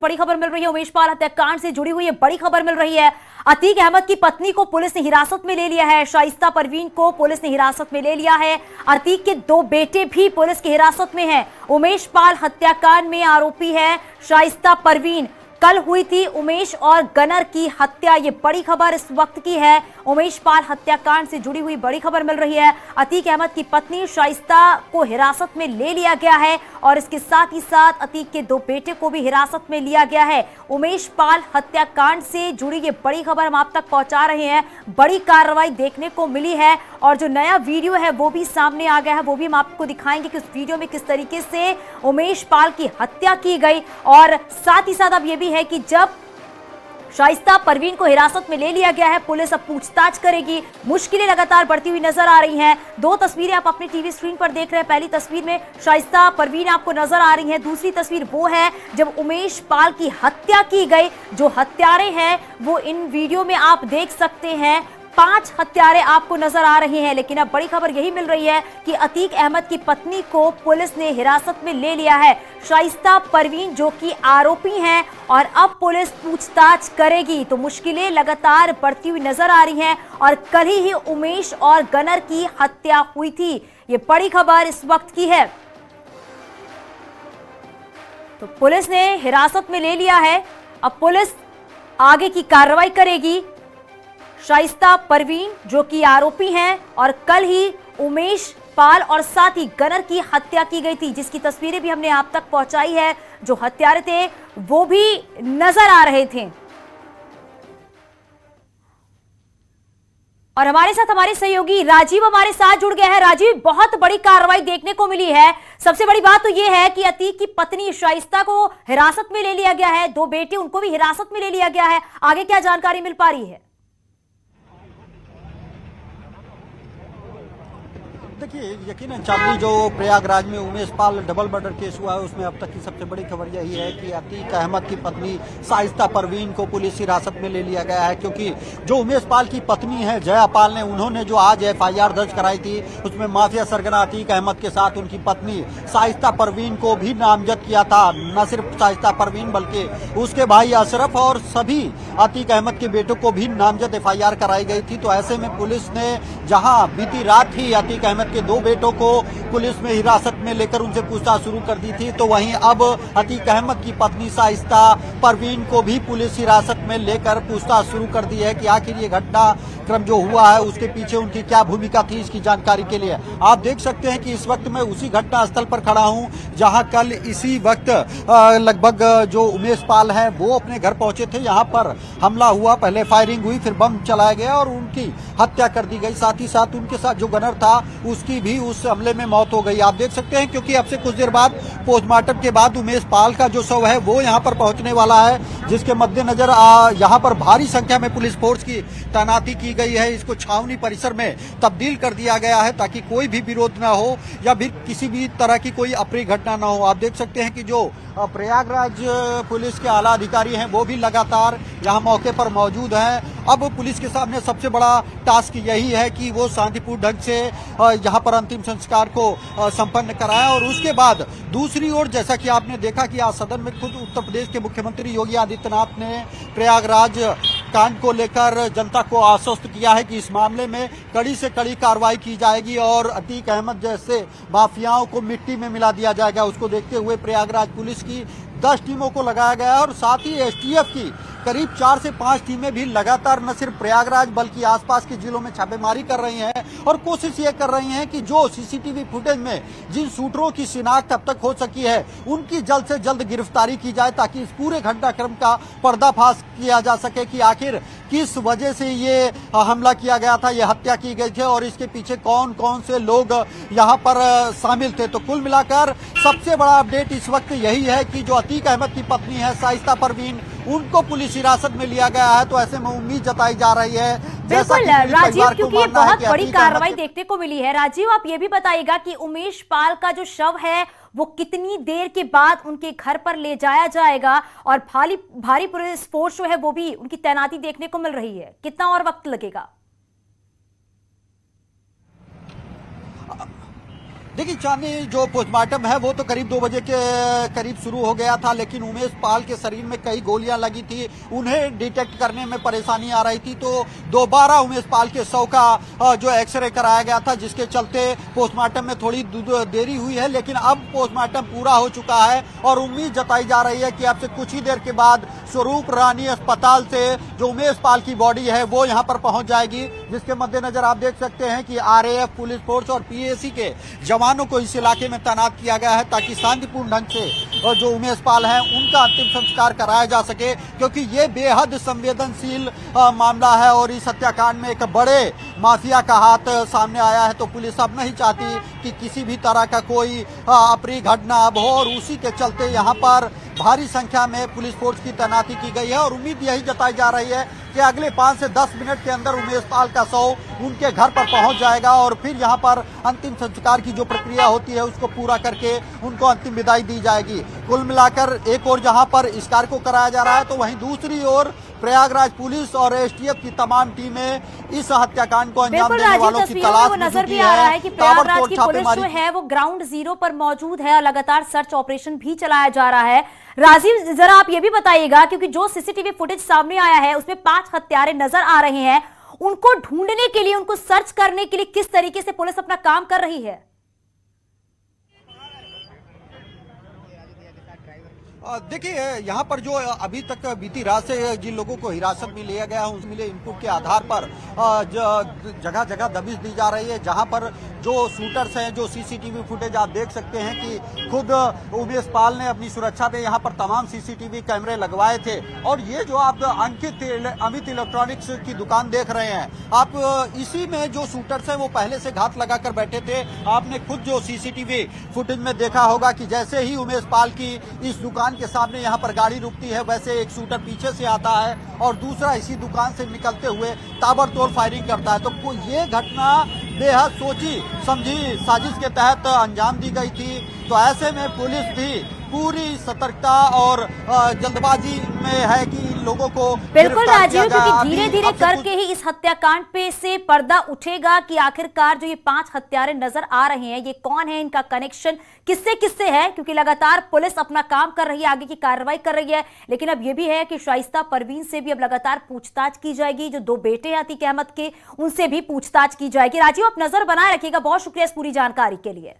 बड़ी खबर मिल रही है। उमेश पाल हत्याकांड से जुड़ी हुई है बड़ी खबर मिल रही है। अतीक अहमद की पत्नी को पुलिस ने हिरासत में ले लिया है। शाइस्ता परवीन को पुलिस ने हिरासत में ले लिया है। अतीक के 2 बेटे भी पुलिस की हिरासत में हैं। उमेश पाल हत्याकांड में आरोपी है शाइस्ता परवीन। कल हुई थी उमेश और गनर की हत्या। ये बड़ी खबर इस वक्त की है। उमेश पाल हत्याकांड से जुड़ी हुई बड़ी खबर मिल रही है। अतीक अहमद की पत्नी शाइस्ता को हिरासत में ले लिया गया है और इसके साथ ही साथ अतीक के 2 बेटे को भी हिरासत में लिया गया है। उमेश पाल हत्याकांड से जुड़ी ये बड़ी खबर हम आप तक पहुंचा रहे हैं। बड़ी कार्रवाई देखने को मिली है और जो नया वीडियो है वो भी सामने आ गया है, वो भी हम आपको दिखाएंगे कि उस वीडियो में किस तरीके से उमेश पाल की हत्या की गई। और साथ ही साथ अब ये भी है कि जब शाइस्ता परवीन को हिरासत में ले लिया गया है, पुलिस अब पूछताछ करेगी। मुश्किलें लगातार बढ़ती हुई नजर आ रही हैं। 2 तस्वीरें आप अपनी टीवी स्क्रीन पर देख रहे हैं। पहली तस्वीर में शाइस्ता परवीन आपको नजर आ रही है। दूसरी तस्वीर वो है जब उमेश पाल की हत्या की गई। जो हत्यारे हैं वो इन वीडियो में आप देख सकते हैं। 5 हत्यारे आपको नजर आ रहे हैं। लेकिन अब बड़ी खबर यही मिल रही है कि अतीक अहमद की पत्नी को पुलिस ने हिरासत में ले लिया है। शाइस्ता परवीन जो कि आरोपी हैं और अब पुलिस पूछताछ करेगी। तो मुश्किलें लगातार बढ़ती हुई नजर आ रही हैं और कल ही उमेश और गनर की हत्या हुई थी। ये बड़ी खबर इस वक्त की है। तो पुलिस ने हिरासत में ले लिया है। अब पुलिस आगे की कार्रवाई करेगी। शाइस्ता परवीन जो कि आरोपी हैं और कल ही उमेश पाल और साथ ही गनर की हत्या की गई थी, जिसकी तस्वीरें भी हमने आप तक पहुंचाई है। जो हत्यारे थे वो भी नजर आ रहे थे। और हमारे साथ हमारे सहयोगी राजीव हमारे साथ जुड़ गया है। राजीव, बहुत बड़ी कार्रवाई देखने को मिली है। सबसे बड़ी बात तो यह है कि अतीक की पत्नी शाइस्ता को हिरासत में ले लिया गया है। 2 बेटे उनको भी हिरासत में ले लिया गया है। आगे क्या जानकारी मिल पा रही है? देखिए, यकीनन चांदनी, जो प्रयागराज में Umesh Pal double murder case हुआ है उसमें अब तक की सबसे बड़ी खबर यही है कि अतीक अहमद की पत्नी शाइस्ता परवीन को पुलिस हिरासत में ले लिया गया है। क्योंकि जो उमेश पाल की पत्नी है जया पाल ने, उन्होंने जो आज FIR दर्ज कराई थी उसमें माफिया सरगना अतीक अहमद के साथ उनकी पत्नी शाइस्ता परवीन को भी नामजद किया था। न सिर्फ शाइस्ता परवीन बल्कि उसके भाई अशरफ और सभी अतीक अहमद के बेटों को भी नामजद FIR कराई गई थी। तो ऐसे में पुलिस ने जहां बीती रात ही अतीक अहमद के 2 बेटों को पुलिस में हिरासत में लेकर उनसे पूछताछ शुरू कर दी थी, तो वहीं अब अतीक अहमद की पत्नी शाइस्ता परवीन को भी पुलिस हिरासत में लेकर पूछताछ शुरू कर दी है कि आखिर ये घटनाक्रम जो हुआ है उसके पीछे उनकी क्या भूमिका थी। इसकी जानकारी के लिए आप देख सकते हैं कि इस वक्त मैं उसी घटना स्थल पर खड़ा हूं जहां कल इसी वक्त लगभग जो उमेश पाल है वो अपने घर पहुंचे थे। यहाँ पर हमला हुआ, पहले फायरिंग हुई, फिर बम चलाया गया और उनकी हत्या कर दी गई। साथ ही साथ उनके साथ जो गनर था उसकी भी उस हमले में मौत हो गई। आप देख सकते हैं क्योंकि अब से कुछ देर बाद पोस्टमार्टम के बाद उमेश पाल का जो शव है वो यहाँ पर पहुंचने वाला है, जिसके मद्देनजर यहाँ पर भारी संख्या में पुलिस फोर्स की तैनाती की गई है। इसको छावनी परिसर में तब्दील कर दिया गया है ताकि कोई भी विरोध न हो या फिर किसी भी तरह की कोई अप्रिय घटना न हो। आप देख सकते हैं कि जो प्रयागराज पुलिस के आला अधिकारी हैं वो भी लगातार यहाँ मौके पर मौजूद हैं। अब पुलिस के सामने सबसे बड़ा टास्क यही है कि वो शांतिपूर्ण ढंग से यहाँ पर अंतिम संस्कार को संपन्न कराएं और उसके बाद दूसरी ओर जैसा कि आपने देखा कि आज सदन में खुद उत्तर प्रदेश के मुख्यमंत्री योगी आदित्यनाथ ने प्रयागराज कांड को लेकर जनता को आश्वस्त किया है कि इस मामले में कड़ी से कड़ी कार्रवाई की जाएगी और अतीक अहमद जैसे माफियाओं को मिट्टी में मिला दिया जाएगा। उसको देखते हुए प्रयागराज पुलिस की 10 टीमों को लगाया गया है और साथ ही STF की करीब 4 से 5 टीमें भी लगातार न सिर्फ प्रयागराज बल्कि आसपास के जिलों में छापेमारी कर रही हैं और कोशिश ये कर रही हैं कि जो CCTV फुटेज में जिन शूटरों की शिनाख्त अब तक हो सकी है उनकी जल्द से जल्द गिरफ्तारी की जाए ताकि इस पूरे घटनाक्रम का पर्दाफाश किया जा सके कि आखिर किस वजह से ये हमला किया गया था, ये हत्या की गई थी और इसके पीछे कौन कौन से लोग यहाँ पर शामिल थे। तो कुल मिलाकर सबसे बड़ा अपडेट इस वक्त यही है कि जो अतीक अहमद की पत्नी है शाइस्ता परवीन, उनको पुलिस हिरासत में लिया गया है। तो ऐसे में उम्मीद जताई जा रही है बिल्कुल राजीव, क्योंकि ये बहुत बड़ी कार्रवाई देखने को मिली है। राजीव, आप ये भी बताइएगा कि उमेश पाल का जो शव है वो कितनी देर के बाद उनके घर पर ले जाया जाएगा और भारी पुलिस फोर्स जो है वो भी उनकी तैनाती देखने को मिल रही है, कितना और वक्त लगेगा? देखिए चांदनी, जो पोस्टमार्टम है वो तो करीब 2 बजे के करीब शुरू हो गया था, लेकिन उमेश पाल के शरीर में कई गोलियां लगी थी, उन्हें डिटेक्ट करने में परेशानी आ रही थी, तो दोबारा उमेश पाल के शव का जो एक्सरे कराया गया था, जिसके चलते पोस्टमार्टम में थोड़ी देरी हुई है। लेकिन अब पोस्टमार्टम पूरा हो चुका है और उम्मीद जताई जा रही है कि अब से कुछ ही देर के बाद स्वरूप रानी अस्पताल से जो उमेश पाल की बॉडी है वो यहाँ पर पहुंच जाएगी, जिसके मद्देनजर आप देख सकते हैं कि आरएएफ, पुलिस फोर्स और पीएसी के जवानों को इस इलाके में तैनात किया गया है, ताकि शांतिपूर्ण ढंग से और जो उमेश पाल है उनका अंतिम संस्कार कराया जा सके, क्योंकि ये बेहद संवेदनशील मामला है और इस हत्याकांड में एक बड़े माफिया का हाथ सामने आया है। तो पुलिस अब नहीं चाहती कि किसी भी तरह का कोई अप्रिय घटना अब हो, और उसी के चलते यहाँ पर भारी संख्या में पुलिस फोर्स की तैनाती की गई है और उम्मीद यही जताई जा रही है कि अगले 5 से 10 मिनट के अंदर उमेश पाल का शव उनके घर पर पहुंच जाएगा और फिर यहां पर अंतिम संस्कार की जो प्रक्रिया होती है उसको पूरा करके उनको अंतिम विदाई दी जाएगी। कुल मिलाकर एक और जहां पर इस कार्य को कराया जा रहा है, तो वहीं दूसरी ओर प्रयागराज पुलिस और एसटीएफ की तमाम टीमें इस हत्याकांड को अंजाम देने वालों की तलाश में नजर जुटी भी आ रहा है कि प्रयागराज की पुलिस जो छापेमारी है वो ग्राउंड जीरो पर मौजूद है, लगातार सर्च ऑपरेशन भी चलाया जा रहा है। राजीव, जरा आप ये भी बताइएगा, क्योंकि जो सीसीटीवी फुटेज सामने आया है उसमें 5 हत्यारे नजर आ रहे हैं, उनको ढूंढने के लिए, उनको सर्च करने के लिए किस तरीके से पुलिस अपना काम कर रही है? देखिए यहाँ पर जो अभी तक बीती रात से जिन लोगों को हिरासत में लिया गया है, उसमें मिले इनपुट के आधार पर जगह जगह दबिश दी जा रही है, जहाँ पर जो शूटर्स हैं, जो सीसीटीवी फुटेज आप देख सकते हैं कि खुद उमेश पाल ने अपनी सुरक्षा पे यहाँ पर तमाम सीसीटीवी कैमरे लगवाए थे। और ये जो आप अमित इलेक्ट्रॉनिक्स की दुकान देख रहे हैं, आप इसी में जो शूटर्स हैं वो पहले से घात लगाकर बैठे थे। आपने खुद जो सीसीटीवी फुटेज में देखा होगा कि जैसे ही उमेश पाल की इस दुकान के सामने यहाँ पर गाड़ी रुकती है, वैसे एक शूटर पीछे से आता है और दूसरा इसी दुकान से निकलते हुए ताबड़तोड़ फायरिंग करता है। तो ये घटना बेहद सोची समझी साजिश के तहत अंजाम दी गई थी। तो ऐसे में पुलिस भी पूरी सतर्कता और जल्दबाजी में है कि लोगों को बिल्कुल राजीव, क्योंकि धीरे धीरे करके ही इस हत्याकांड पे से पर्दा उठेगा कि आखिरकार जो ये 5 हत्यारे नजर आ रहे हैं ये कौन है, इनका कनेक्शन किससे किससे है, क्योंकि लगातार पुलिस अपना काम कर रही है, आगे की कार्रवाई कर रही है। लेकिन अब ये भी है कि शाइस्ता परवीन से भी अब लगातार पूछताछ की जाएगी, जो 2 बेटे हैं अतीक अहमद के, उनसे भी पूछताछ की जाएगी। राजीव, आप नजर बनाए रखिएगा। बहुत शुक्रिया इस पूरी जानकारी के लिए।